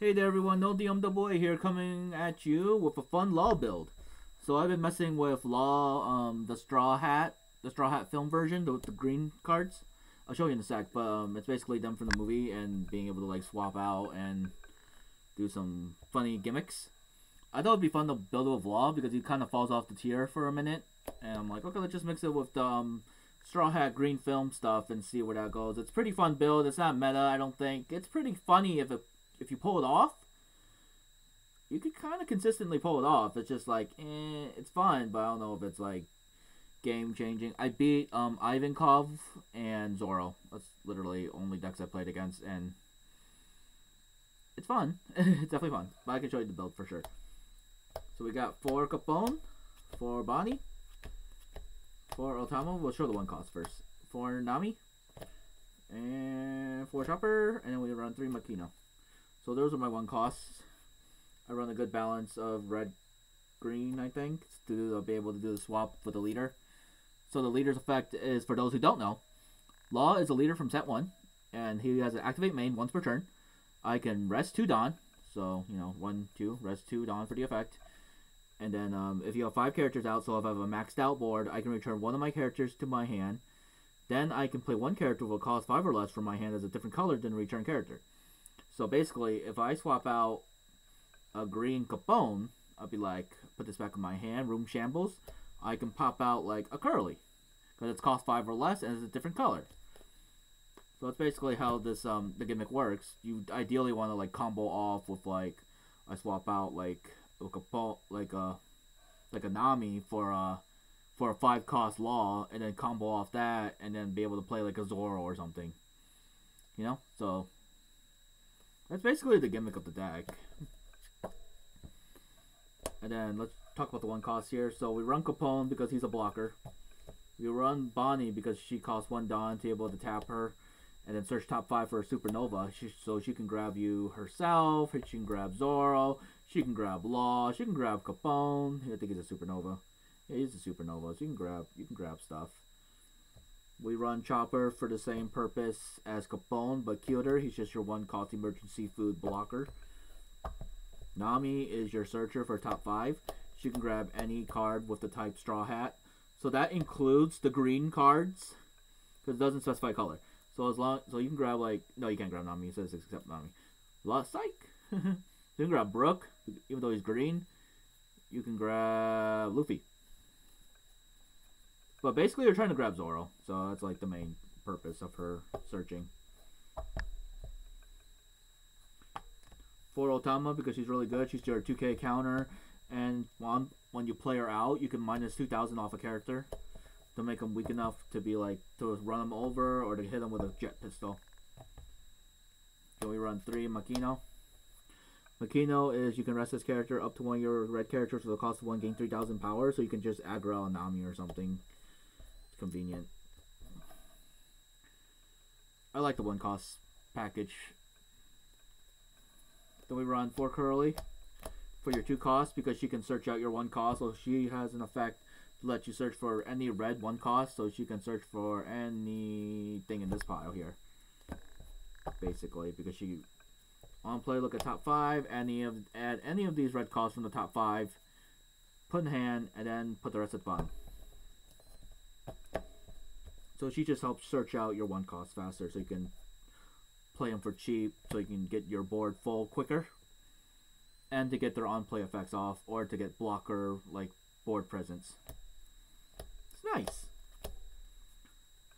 Hey there everyone, No DM the Boy here coming at you with a fun Law build. So I've been messing with Law, the Straw Hat film version, with the green cards. I'll show you in a sec, but it's basically them from the movie and being able to like swap out and do some funny gimmicks. I thought it'd be fun to build it with Law because he kind of falls off the tier for a minute. And I'm like, okay, let's just mix it with the Straw Hat green film stuff and see where that goes. It's a pretty fun build. It's not meta, I don't think. It's pretty funny if you pull it off. You could kind of consistently pull it off. It's just like, it's fun, but I don't know if it's like game changing. I beat Ivankov and Zoro. That's literally only decks I played against, and it's fun. It's definitely fun. But I can show you the build for sure. So we got 4 Capone, 4 Bonney, 4 Otama. We'll show the one cost first. 4 Nami, and 4 Chopper, and then we run 3 Makino. So those are my one costs. I run a good balance of red, green, I think, to be able to do the swap with the leader. So the leader's effect is, for those who don't know, Law is a leader from set 1, and he has an activate main once per turn. I can rest 2 Dawn, so, 1, 2, rest 2 Dawn for the effect. And then if you have 5 characters out, so if I have a maxed out board, I can return one of my characters to my hand. Then I can play one character with a cost 5 or less from my hand as a different color than a return character. So basically, if I swap out a green Capone, I'll be like, put this back in my hand, room shambles. I can pop out like a curly, because it's cost 5 or less and it's a different color. So that's basically how this the gimmick works. You ideally want to like combo off with like, I swap out like a Capone, like a Nami for a 5 cost Law, and then combo off that, and then be able to play like a Zoro or something. So that's basically the gimmick of the deck. And then let's talk about the one cost here. So we run Capone because he's a blocker. We run Bonney because she costs 1 Dawn to be able to tap her. And then search top 5 for a Supernova. So she can grab you herself. She can grab Zoro. She can grab Law. She can grab Capone. I think he's a Supernova. Yeah, he's a Supernova. So you can grab stuff. We run Chopper for the same purpose as Capone, but cuter. He's just your 1 cost emergency food blocker. Nami is your searcher for top 5. She can grab any card with the type Straw Hat. So that includes the green cards, because it doesn't specify color. So you can grab like, no, you can't grab Nami. It says except Nami. Psych. So you can grab Brook, even though he's green. You can grab Luffy. But basically, you're trying to grab Zoro, so that's like the main purpose of her searching. For Otama, because she's really good. She's your 2k counter, and when you play her out, you can minus 2,000 off a character to make them weak enough to be like, to run them over or to hit them with a Jet Pistol. So we run 3 Makino. Makino is, you can rest this character up to one of your red characters with a cost of 1, gain 3,000 power, so you can just aggro a Nami or something. It's convenient. I like the 1 cost package. Then we run 4 Curly for your 2 costs, because she can search out your 1 cost. So she has an effect to let you search for any red 1 cost, so she can search for anything in this pile here. Basically, because she on play, look at top 5, add any of these red costs from the top 5, put in hand, and then put the rest at the bottom. So she just helps search out your 1 cost faster, so you can play them for cheap, so you can get your board full quicker, and to get their on-play effects off, or to get blocker like board presence. It's nice.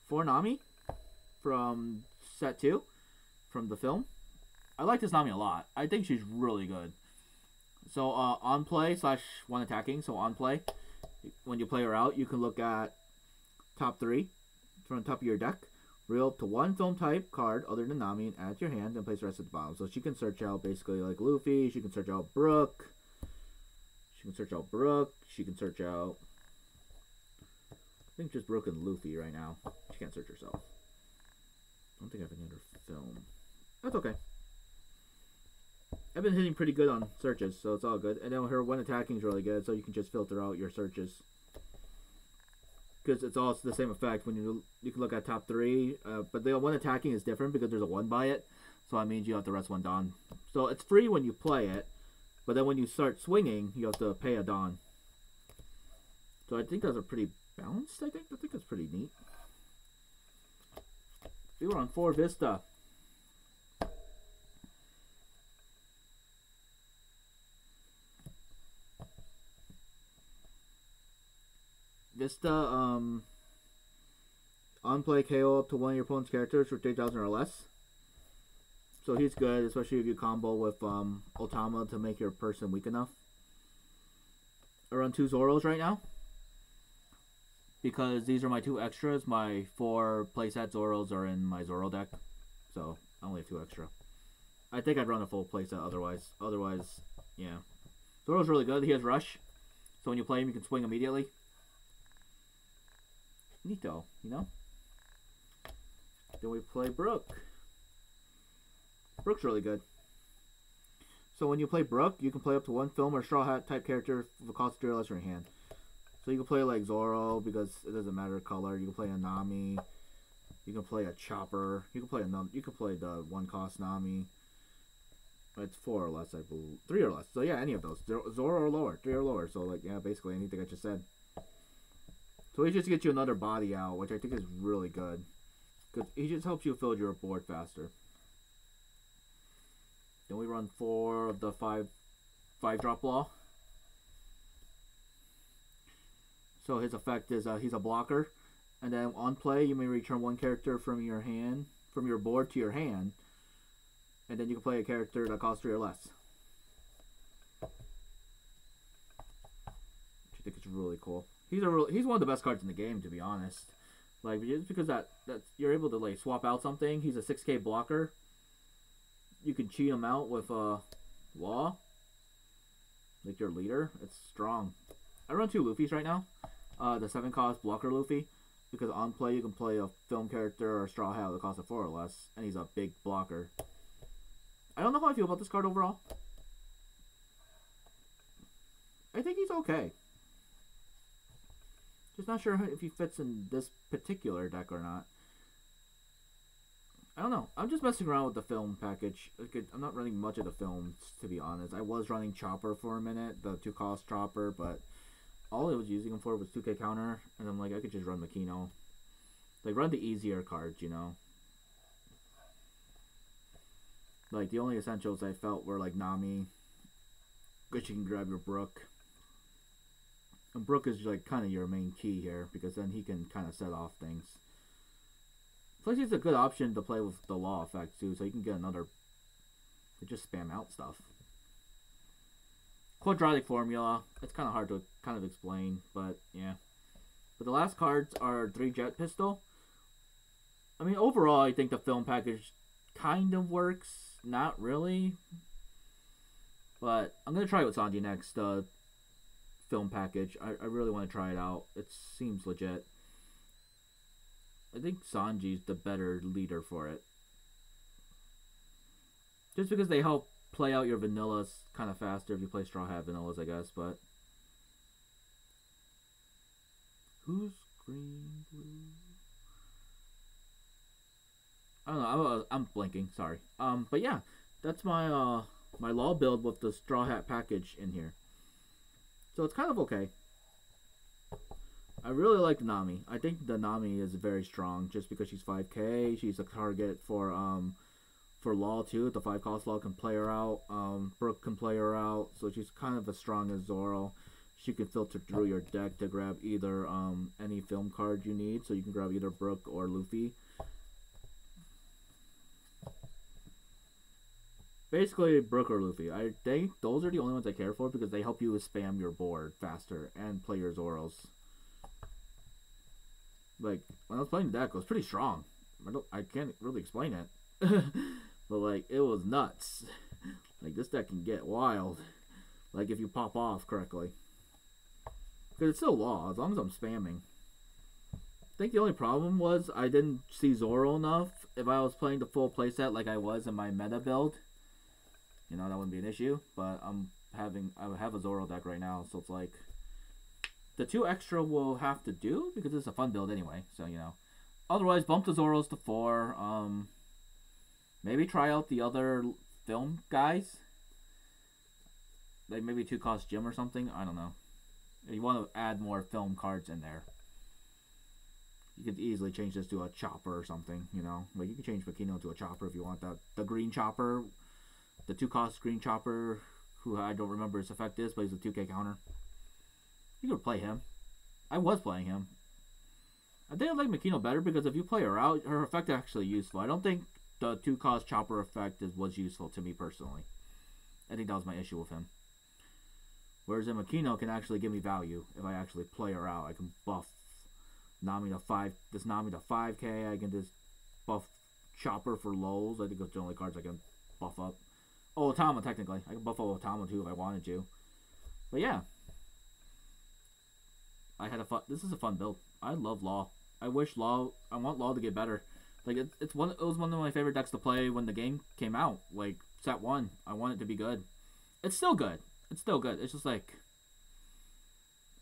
For Nami from set 2 from the film, I like this Nami a lot. I think she's really good. So on play / 1 attacking. So on play, when you play her out, you can look at top 3 from the top of your deck. Reel up to 1 film type card other than Nami and add it to your hand, and place the rest at the bottom. So she can search out basically like Luffy. She can search out Brook. She can search out I think just Brook and Luffy right now. She can't search herself. I don't think I have any other film. That's okay. I've been hitting pretty good on searches, so it's all good. And then her when attacking is really good, so you can just filter out your searches. Because it's all the same effect when you can look at top 3, but the one attacking is different because there's a 1 by it. So that means you have to rest 1 Dawn. So it's free when you play it, but then when you start swinging, you have to pay a Dawn. So I think those are pretty balanced, I think that's pretty neat. We were on 4 Vista. Vista, on play KO up to one of your opponent's characters for 3,000 or less. So he's good, especially if you combo with Otama to make your person weak enough. I run 2 Zoros right now, because these are my 2 extras. My 4 playset Zoros are in my Zoro deck, so I only have 2 extra. I think I'd run a full playset otherwise. Otherwise, yeah. Zoro's really good. He has Rush, so when you play him, you can swing immediately. Neato, you know? Then we play Brook. Brook's really good. So when you play Brook, you can play up to 1 film or Straw Hat type character with a cost 3 or less in your hand. So you can play like Zoro because it doesn't matter color. You can play a Nami. You can play a Chopper. You can play the 1 cost Nami. It's 4 or less, I believe. 3 or less. So yeah, any of those. Zoro or lower. 3 or lower. So like, yeah, basically anything I just said. So he just gets you another body out, which I think is really good. Because he just helps you fill your board faster. Then we run 4 of the 5-drop Law. So his effect is he's a blocker. And then on play, you may return 1 character from your hand, from your board to your hand. And then you can play a character that costs 3 or less. Which I think is really cool. He's one of the best cards in the game, to be honest. Like, just because that you're able to like swap out something. He's a 6K blocker. You can cheat him out with Law, like your leader. It's strong. I run 2 Luffys right now. The 7 cost blocker Luffy, because on play you can play a film character or a Straw Hat that costs a 4 or less, and he's a big blocker. I don't know how I feel about this card overall. I think he's okay. Just not sure if he fits in this particular deck or not. I don't know. I'm just messing around with the film package. I'm not running much of the films, to be honest. I was running Chopper for a minute, the 2-cost Chopper, but all I was using him for was 2K counter, and I'm like, I could just run Makino. Like, run the easier cards, you know? Like, the only essentials I felt were, like, Nami, which you can grab your Brook. And Brook is, like, kind of your main key here, because then he can kind of set off things. Plus, he's a good option to play with the Law effect, too, so you can get another... just spam out stuff. Quadratic formula. It's kind of hard to kind of explain, but, yeah. But the last cards are 3 Jet Pistol. I mean, overall, I think the film package kind of works. Not really. But I'm going to try it with Sanji next, the film package. I really want to try it out. It seems legit. I think Sanji's the better leader for it. Just because they help play out your vanillas kind of faster if you play Straw Hat vanillas, I guess, but... Who's green, blue? I don't know, I'm blinking, sorry. But yeah, that's my, my Law build with the Straw Hat package in here. So it's kind of okay. I really like Nami. I think the Nami is very strong just because she's 5K. She's a target for Law too. The 5-cost Law can play her out. Brook can play her out. So she's kind of as strong as Zoro. She can filter through your deck to grab either any film card you need. So you can grab either Brook or Luffy. Basically, Brook or Luffy. I think those are the only ones I care for because they help you spam your board faster and play your Zoros. Like, when I was playing the deck, it was pretty strong. I can't really explain it. But, like, it was nuts. Like, this deck can get wild. Like, if you pop off correctly. Because it's still Law, as long as I'm spamming. I think the only problem was I didn't see Zoro enough. If I was playing the full playset like I was in my meta build, you know, that wouldn't be an issue. But I have a Zoro deck right now, so it's like... The 2 extra will have to do, because it's a fun build anyway, so, you know. Otherwise, bump the Zoros to 4. Maybe try out the other film guys. Like maybe 2-cost gym or something. I don't know. If you want to add more film cards in there, you could easily change this to a chopper or something, you know. Like you could change Makino to a chopper if you want that. The green chopper, the 2-cost green chopper, who I don't remember his effect is, but he's a 2K counter. You could play him. I was playing him. I think I like Makino better because if you play her out, her effect is actually useful. I don't think the 2-cost chopper effect was useful to me personally. I think that was my issue with him. Whereas in Makino can actually give me value if I actually play her out. I can buff Nami to 5. This Nami to 5K. I can just buff Chopper for lows. I think that's the only cards I can buff up. Oh, Otama technically. I can buff up Otama too if I wanted to. But yeah, I had a fun. This is a fun build. I love Law. I wish Law. I want Law to get better. Like it was one of my favorite decks to play when the game came out. Like set 1. I want it to be good. It's still good. It's still good. It's just like,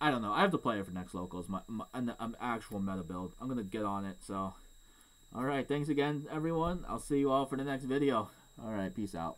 I don't know. I have to play it for next locals. An actual meta build. I'm gonna get on it. So, all right. Thanks again, everyone. I'll see you all for the next video. All right. Peace out.